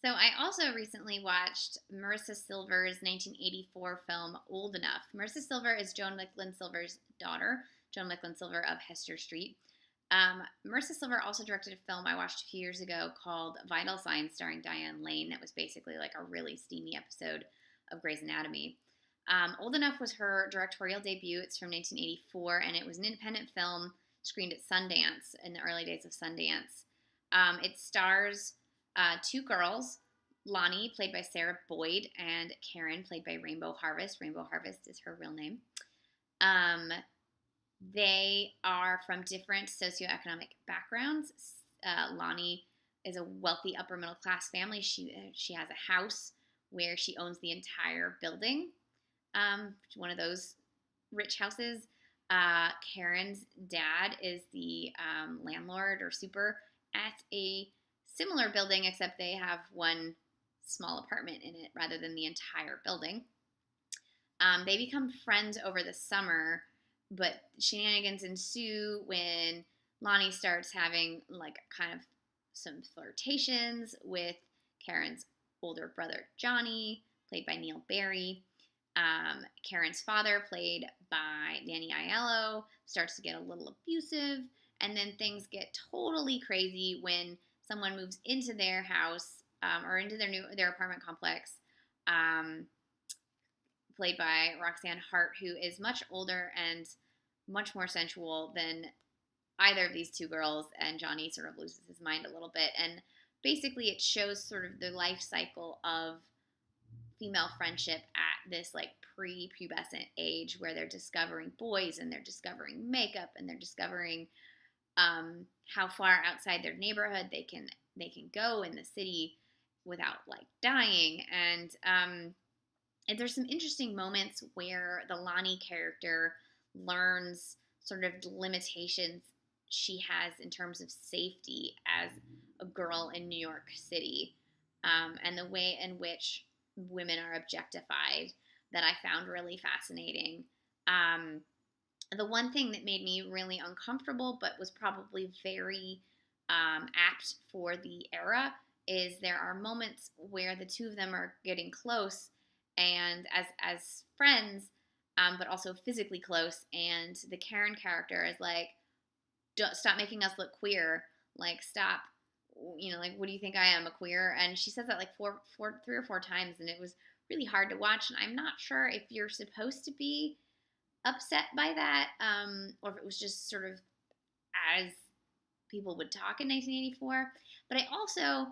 So I also recently watched Marisa Silver's 1984 film Old Enough. Marisa Silver is Joan Micklin Silver's daughter, Joan Micklin Silver of Hester Street. Marisa Silver also directed a film I watched a few years ago called Vital Signs, starring Diane Lane. That was basically like a really steamy episode of Grey's Anatomy. Old Enough was her directorial debut. It's from 1984, and it was an independent film screened at Sundance in the early days of Sundance. It stars two girls, Lonnie, played by Sarah Boyd, and Karen, played by Rainbow Harvest. Rainbow Harvest is her real name. They are from different socioeconomic backgrounds. Lonnie is a wealthy upper middle class family. She has a house where she owns the entire building, one of those rich houses. Karen's dad is the landlord or super at a similar building, except they have one small apartment in it rather than the entire building. They become friends over the summer, but shenanigans ensue when Lonnie starts having like kind of some flirtations with Karen's older brother Johnny, played by Neil Barry. Karen's father, played by Danny Aiello, starts to get a little abusive, and then things get totally crazy when someone moves into their house or into their apartment complex, played by Roxanne Hart, who is much older and much more sensual than either of these two girls, and Johnny sort of loses his mind a little bit. And basically it shows sort of the life cycle of female friendship at this like pre-pubescent age, where they're discovering boys and they're discovering makeup and they're discovering how far outside their neighborhood they can go in the city without like dying. And there's some interesting moments where the Lonnie character learns sort of the limitations she has in terms of safety as a girl in New York City, and the way in which women are objectified, that I found really fascinating. The one thing that made me really uncomfortable, but was probably very apt for the era, is there are moments where the two of them are getting close, and as friends, but also physically close, and the Karen character is like, stop making us look queer, like stop, like, what do you think I am, a queer? And she says that like three or four times, and it was really hard to watch, and I'm not sure if you're supposed to be upset by that, or if it was just sort of as people would talk in 1984. But I also,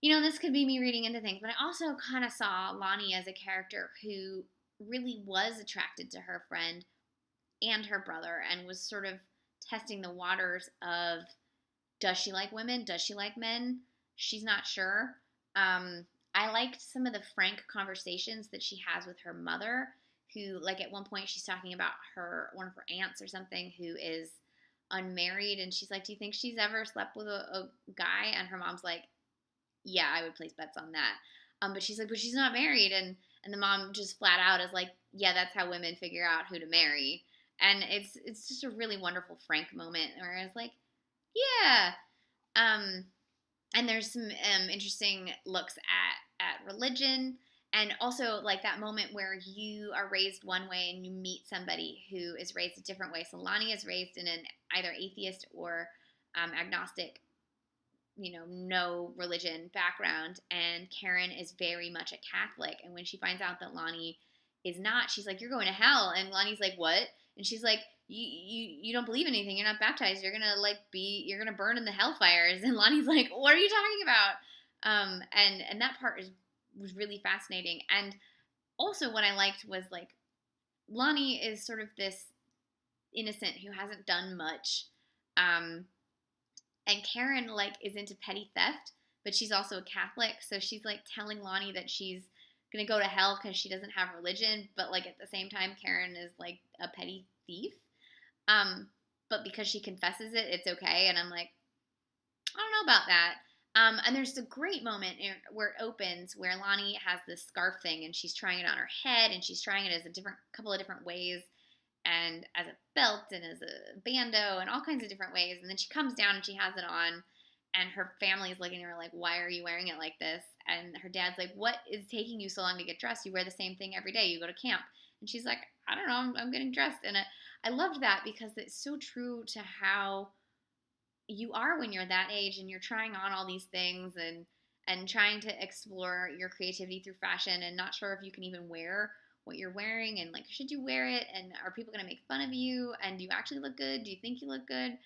this could be me reading into things, but I also kind of saw Lonnie as a character who really was attracted to her friend and her brother, and was sort of testing the waters of, does she like women? Does she like men? She's not sure. I liked some of the frank conversations that she has with her mother, who, like, at one point she's talking about one of her aunts or something who is unmarried, and she's like, do you think she's ever slept with a guy? And her mom's like, yeah, I would place bets on that. But she's like, but she's not married, and the mom just flat out is like, yeah, that's how women figure out who to marry. And it's just a really wonderful frank moment where I was like, yeah. And there's some interesting looks at religion, and also like that moment where you are raised one way and you meet somebody who is raised a different way. So Lonnie is raised in an either atheist or agnostic, no religion background, and Karen is very much a Catholic. And when she finds out that Lonnie is not, she's like, you're going to hell. And Lonnie's like, what? And she's like, you don't believe anything. You're not baptized. You're gonna burn in the hellfires. And Lonnie's like, what are you talking about? And that part was really fascinating. And also what I liked was like, Lonnie is sort of this innocent who hasn't done much. And Karen like is into petty theft, but she's also a Catholic. So she's like telling Lonnie that she's going to go to hell because she doesn't have religion. But like at the same time, Karen is like a petty thief. But because she confesses it, it's okay. And I'm like, I don't know about that. And there's a great moment where it opens where Lonnie has this scarf thing, and she's trying it on her head, and she's trying it as couple of different ways, and as a belt and as a bandeau and all kinds of different ways. And then she comes down and she has it on, and her family is looking at her like, why are you wearing it like this? And her dad's like, what is taking you so long to get dressed? You wear the same thing every day. You go to camp. And she's like, I don't know, I'm getting dressed. And I loved that because it's so true to how you are when you're that age and you're trying on all these things and trying to explore your creativity through fashion and not sure if you can even wear what you're wearing, and like, should you wear it, and are people going to make fun of you, and do you actually look good, do you think you look good,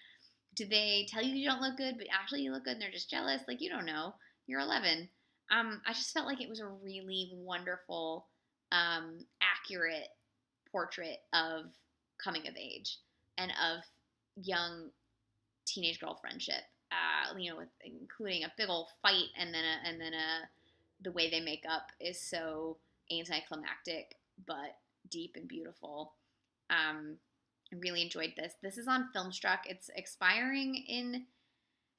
do they tell you you don't look good but actually you look good and they're just jealous? Like, you don't know, you're 11. I just felt like it was a really wonderful, accurate portrait of coming of age and of young teenage girl friendship. With including a big old fight, and then the way they make up is so anticlimactic but deep and beautiful. I really enjoyed this. This is on Filmstruck. It's expiring in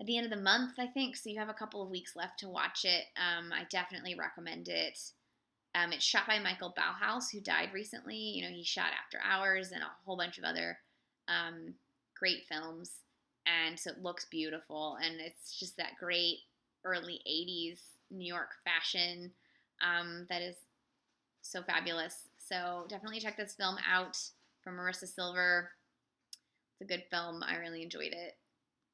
at the end of the month, I think, so you have a couple of weeks left to watch it. I definitely recommend it. It's shot by Michael Bauhaus, who died recently. He shot After Hours and a whole bunch of other great films. And so it looks beautiful. And it's just that great early 80s New York fashion that is so fabulous. So definitely check this film out from Marisa Silver. It's a good film. I really enjoyed it.